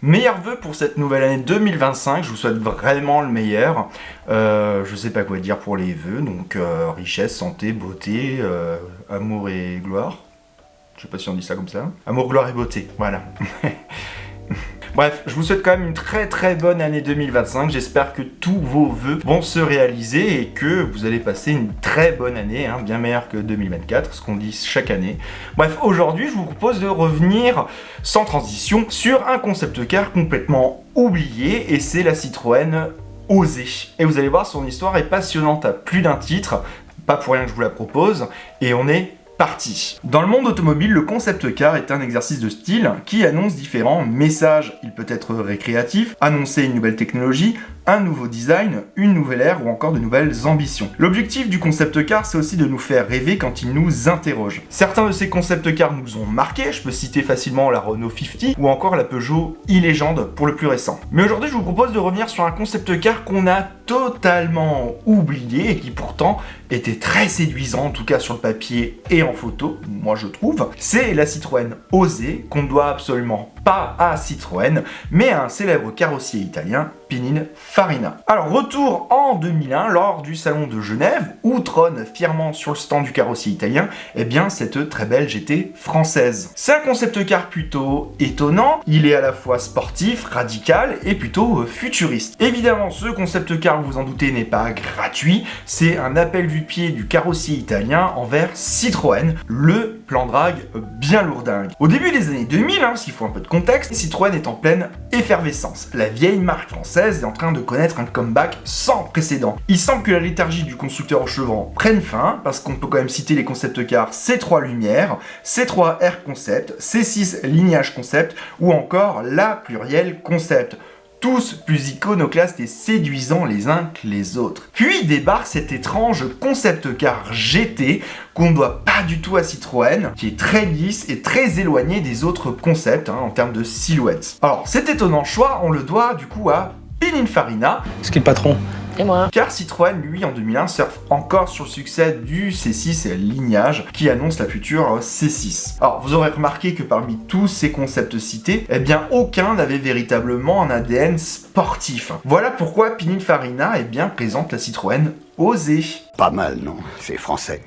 Meilleurs vœux pour cette nouvelle année 2025, je vous souhaite vraiment le meilleur. Je sais pas quoi dire pour les vœux, donc richesse, santé, beauté, amour et gloire. Je sais pas si on dit ça comme ça. Amour, gloire et beauté, voilà. Bref, je vous souhaite quand même une très bonne année 2025. J'espère que tous vos vœux vont se réaliser et que vous allez passer une très bonne année, bien meilleure que 2024, ce qu'on dit chaque année. Bref, aujourd'hui, je vous propose de revenir sans transition sur un concept car complètement oublié et c'est la Citroën Osée. Et vous allez voir, son histoire est passionnante à plus d'un titre, pas pour rien que je vous la propose, et on est parti. Dans le monde automobile, le concept car est un exercice de style qui annonce différents messages. Il peut être récréatif, annoncer une nouvelle technologie, un nouveau design, une nouvelle ère ou encore de nouvelles ambitions. L'objectif du concept car, c'est aussi de nous faire rêver quand il nous interroge. Certains de ces concept cars nous ont marqués, je peux citer facilement la Renault 50 ou encore la Peugeot e-Legend pour le plus récent. Mais aujourd'hui, je vous propose de revenir sur un concept car qu'on a totalement oublié et qui pourtant était très séduisant, en tout cas sur le papier et en photo, moi je trouve. C'est la Citroën Osée, qu'on ne doit absolument pas à Citroën, mais à un célèbre carrossier italien, Pininfarina. Alors retour en 2001 lors du salon de Genève où trône fièrement sur le stand du carrossier italien cette très belle GT française. C'est un concept car plutôt étonnant, il est à la fois sportif, radical et plutôt futuriste. Évidemment ce concept car, vous en doutez, n'est pas gratuit, c'est un appel du pied du carrossier italien envers Citroën, le plan drague bien lourdingue. Au début des années 2000, s'il faut un peu de contexte, Citroën est en pleine effervescence. La vieille marque française est en train de connaître un comeback sans précédent. Il semble que la léthargie du constructeur au chevron prenne fin, parce qu'on peut quand même citer les concept cars C3 Lumière, C3 Air Concept, C6 Lignage Concept, ou encore la Pluriel Concept. Tous plus iconoclastes et séduisants les uns que les autres. Puis débarque cet étrange concept car GT qu'on ne doit pas du tout à Citroën, qui est très lisse et très éloigné des autres concepts en termes de silhouette. Alors cet étonnant choix, on le doit du coup à Pininfarina. Ce qui est le patron. Et moi. Car Citroën, lui, en 2001, surfe encore sur le succès du C6 Lignage, qui annonce la future C6. Alors, vous aurez remarqué que parmi tous ces concepts cités, aucun n'avait véritablement un ADN sportif. Voilà pourquoi Pininfarina présente la Citroën Osée. Pas mal, non? C'est français.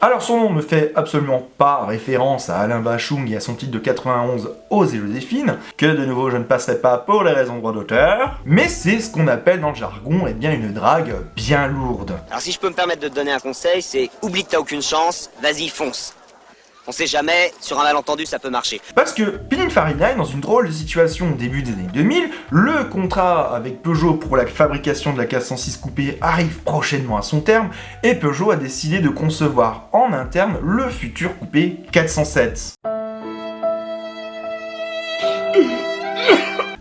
Alors son nom ne fait absolument pas référence à Alain Bachung et à son titre de 91 Osée Joséphine, que de nouveau je ne passerai pas pour les raisons de droit d'auteur, mais c'est ce qu'on appelle dans le jargon une drague bien lourde. Alors si je peux me permettre de te donner un conseil, c'est oublie que t'as aucune chance, vas-y fonce. On sait jamais, sur un malentendu ça peut marcher. Parce que Pininfarina est dans une drôle de situation au début des années 2000, le contrat avec Peugeot pour la fabrication de la 406 coupé arrive prochainement à son terme, et Peugeot a décidé de concevoir en interne le futur coupé 407.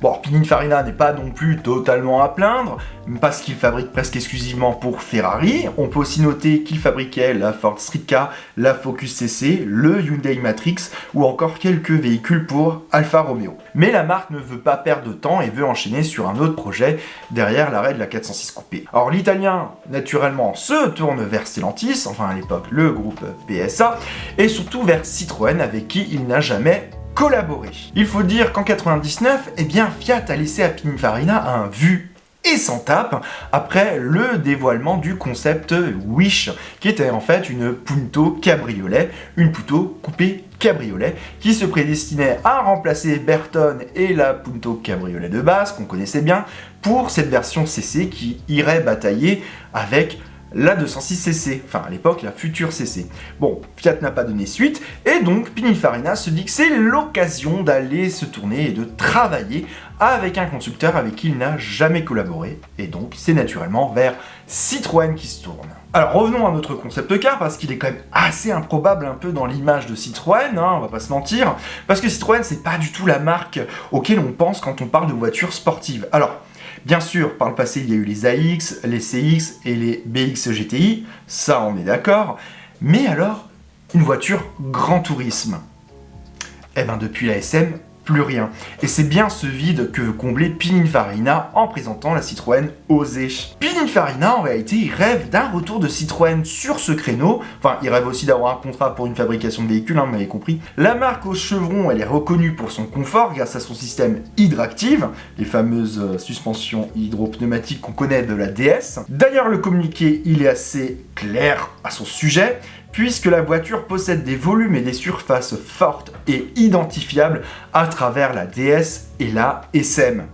Bon, Pininfarina n'est pas non plus totalement à plaindre, parce qu'il fabrique presque exclusivement pour Ferrari. On peut aussi noter qu'il fabriquait la Ford Streetcar, la Focus CC, le Hyundai Matrix ou encore quelques véhicules pour Alfa Romeo. Mais la marque ne veut pas perdre de temps et veut enchaîner sur un autre projet derrière l'arrêt de la 406 coupé. Alors l'italien, naturellement, se tourne vers Stellantis, enfin à l'époque le groupe PSA, et surtout vers Citroën avec qui il n'a jamais collaborer. Il faut dire qu'en 99, Fiat a laissé à Pininfarina un vu et sans tape après le dévoilement du concept Wish, qui était en fait une Punto cabriolet, une Punto coupé cabriolet, qui se prédestinait à remplacer Bertone et la Punto cabriolet de base, qu'on connaissait bien, pour cette version CC qui irait batailler avec la 206cc, enfin à l'époque la future CC. Bon, Fiat n'a pas donné suite, et donc Pininfarina se dit que c'est l'occasion d'aller se tourner et de travailler avec un constructeur avec qui il n'a jamais collaboré, et donc c'est naturellement vers Citroën qui se tourne. Alors revenons à notre concept car, parce qu'il est quand même assez improbable un peu dans l'image de Citroën, on va pas se mentir, parce que Citroën c'est pas du tout la marque auquel on pense quand on parle de voitures sportives. Alors, bien sûr, par le passé, il y a eu les AX, les CX et les BX GTI, ça on est d'accord, mais alors, une voiture grand tourisme. Depuis la SM, plus rien. Et c'est bien ce vide que veut combler Pininfarina en présentant la Citroën Osée. Pininfarina, en réalité, il rêve d'un retour de Citroën sur ce créneau. Enfin, il rêve aussi d'avoir un contrat pour une fabrication de véhicules, hein, vous m'avez compris. La marque au chevron, elle est reconnue pour son confort grâce à son système Hydractive, les fameuses suspensions hydropneumatiques qu'on connaît de la DS. D'ailleurs, le communiqué, il est assez clair à son sujet, puisque la voiture possède des volumes et des surfaces fortes et identifiables à travers la DS et la SM.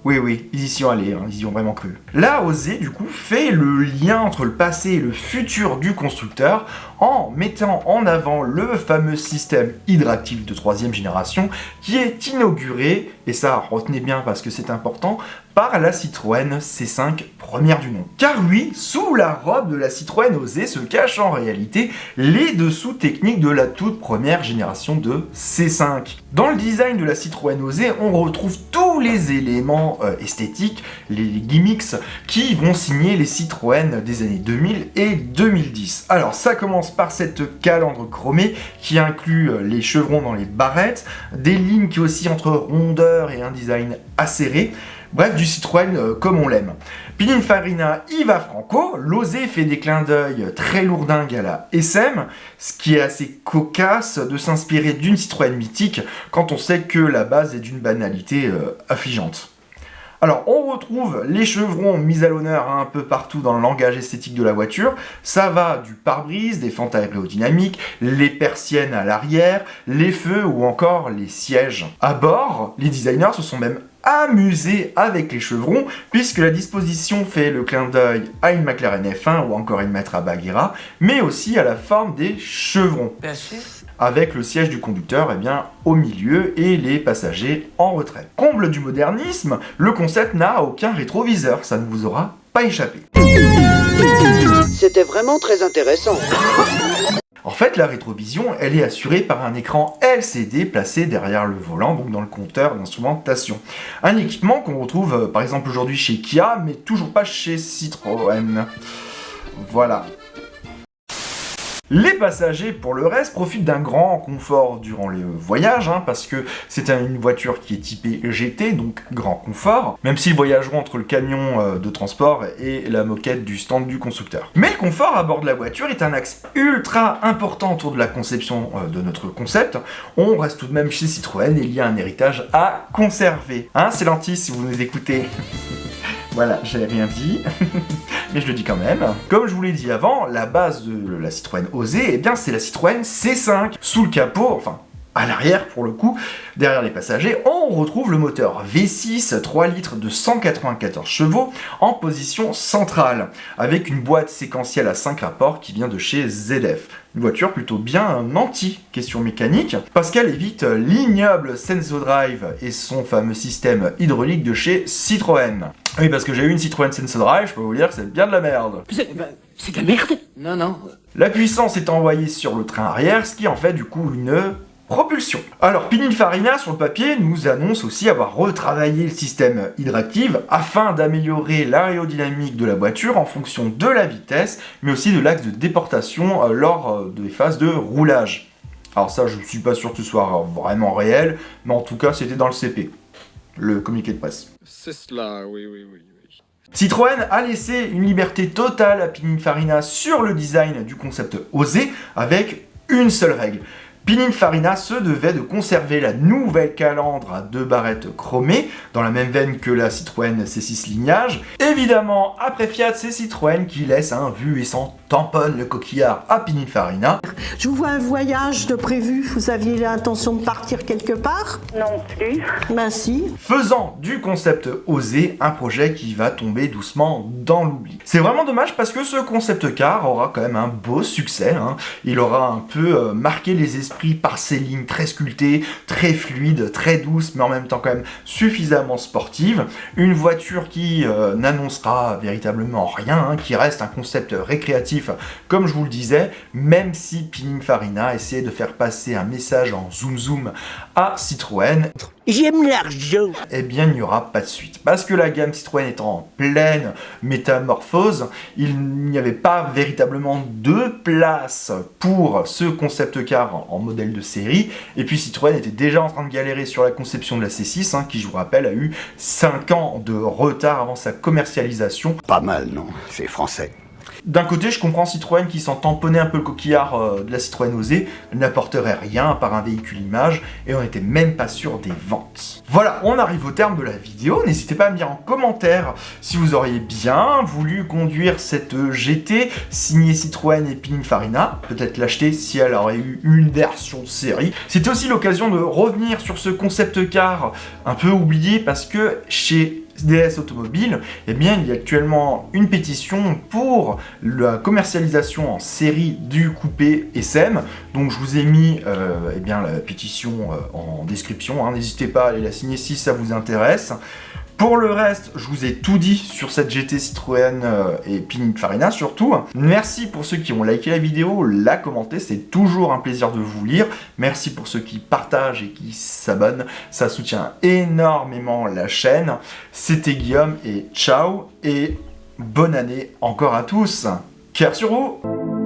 Oui, ils y sont allés, hein, ils y ont vraiment cru. La Osée, du coup, fait le lien entre le passé et le futur du constructeur en mettant en avant le fameux système Hydractive de 3e génération qui est inauguré, et ça retenez bien parce que c'est important, par la Citroën C5 première du nom. Car oui, sous la robe de la Citroën Osée se cachent en réalité les dessous techniques de la toute première génération de C5. Dans le design de la Citroën Osée, on retrouve tous les éléments esthétiques, les gimmicks qui vont signer les Citroën des années 2000 et 2010. Alors ça commence par cette calandre chromée qui inclut les chevrons dans les barrettes, des lignes qui oscillent entre rondeur et un design acéré. Bref, du Citroën comme on l'aime. Pininfarina y va franco, l'Osée fait des clins d'œil très lourdingues à la SM, ce qui est assez cocasse de s'inspirer d'une Citroën mythique quand on sait que la base est d'une banalité affligeante. Alors, on retrouve les chevrons mis à l'honneur un peu partout dans le langage esthétique de la voiture. Ça va du pare-brise, des fentes aérodynamiques, les persiennes à l'arrière, les feux ou encore les sièges. À bord, les designers se sont même amusés avec les chevrons, puisque la disposition fait le clin d'œil à une McLaren F1 ou encore une Matra Bagheera, mais aussi à la forme des chevrons. Bien sûr. Avec le siège du conducteur au milieu et les passagers en retrait. Comble du modernisme, le concept n'a aucun rétroviseur, ça ne vous aura pas échappé. C'était vraiment très intéressant. En fait, la rétrovision, elle est assurée par un écran LCD placé derrière le volant, donc dans le compteur d'instrumentation. Un équipement qu'on retrouve par exemple aujourd'hui chez Kia, mais toujours pas chez Citroën. Voilà. Les passagers, pour le reste, profitent d'un grand confort durant les voyages, parce que c'est une voiture qui est typée GT, donc grand confort, même s'ils voyageront entre le camion de transport et la moquette du stand du constructeur. Mais le confort à bord de la voiture est un axe ultra important autour de la conception de notre concept. On reste tout de même chez Citroën et il y a un héritage à conserver. C'est Lantis si vous nous écoutez. Voilà, j'avais rien dit, mais je le dis quand même. Comme je vous l'ai dit avant, la base de la Citroën Osée, c'est la Citroën C5. Sous le capot, enfin à l'arrière pour le coup, derrière les passagers, on retrouve le moteur V6 3 litres de 194 chevaux en position centrale, avec une boîte séquentielle à 5 rapports qui vient de chez ZF. Une voiture plutôt bien nantie, question mécanique, parce qu'elle évite l'ignoble Sensodrive et son fameux système hydraulique de chez Citroën. Oui, parce que j'ai eu une Citroën Sensodrive, je peux vous dire que c'est bien de la merde. C'est de la merde? Non. La puissance est envoyée sur le train arrière, ce qui en fait du coup une propulsion. Alors Pininfarina sur le papier nous annonce aussi avoir retravaillé le système Hydractive afin d'améliorer l'aérodynamique de la voiture en fonction de la vitesse, mais aussi de l'axe de déportation lors des phases de roulage. Alors ça, je ne suis pas sûr que ce soit vraiment réel, mais en tout cas c'était dans le CP, le communiqué de presse. C'est cela, oui. Citroën a laissé une liberté totale à Pininfarina sur le design du concept Osée avec une seule règle. Pininfarina se devait de conserver la nouvelle calandre à 2 barrettes chromées, dans la même veine que la Citroën C6 Lignage. Évidemment, après Fiat, c'est Citroën qui laisse un vu et sans tamponne le coquillard à Pininfarina. Je vous vois un voyage de prévu, vous aviez l'intention de partir quelque part? Non plus. Ben si. Faisant du concept Osée un projet qui va tomber doucement dans l'oubli. C'est vraiment dommage parce que ce concept car aura quand même un beau succès. Il aura un peu marqué les esprits par ses lignes très sculptées, très fluides, très douces, mais en même temps quand même suffisamment sportives. Une voiture qui n'annoncera véritablement rien, qui reste un concept récréatif positif, comme je vous le disais, même si Pininfarina essayait de faire passer un message en zoom zoom à Citroën, J'aime l'argent. eh bien il n'y aura pas de suite. Parce que la gamme Citroën étant en pleine métamorphose, il n'y avait pas véritablement de place pour ce concept car en modèle de série, et puis Citroën était déjà en train de galérer sur la conception de la C6, qui je vous rappelle a eu 5 ans de retard avant sa commercialisation. Pas mal, non? C'est français. D'un côté, je comprends Citroën qui s'en tamponnait un peu le coquillard de la Citroën Osée, n'apporterait rien à part un véhicule image, et on n'était même pas sûr des ventes. Voilà, on arrive au terme de la vidéo, n'hésitez pas à me dire en commentaire si vous auriez bien voulu conduire cette GT signée Citroën et Pininfarina, peut-être l'acheter si elle aurait eu une version série. C'était aussi l'occasion de revenir sur ce concept car un peu oublié parce que chez DS Automobile, eh bien il y a actuellement une pétition pour la commercialisation en série du coupé SM, donc je vous ai mis eh bien, la pétition en description, n'hésitez pas à aller la signer si ça vous intéresse. Pour le reste, je vous ai tout dit sur cette GT Citroën et Pininfarina surtout. Merci pour ceux qui ont liké la vidéo, la commenté, c'est toujours un plaisir de vous lire. Merci pour ceux qui partagent et qui s'abonnent, ça soutient énormément la chaîne. C'était Guillaume et ciao et bonne année encore à tous. Cœur sur vous!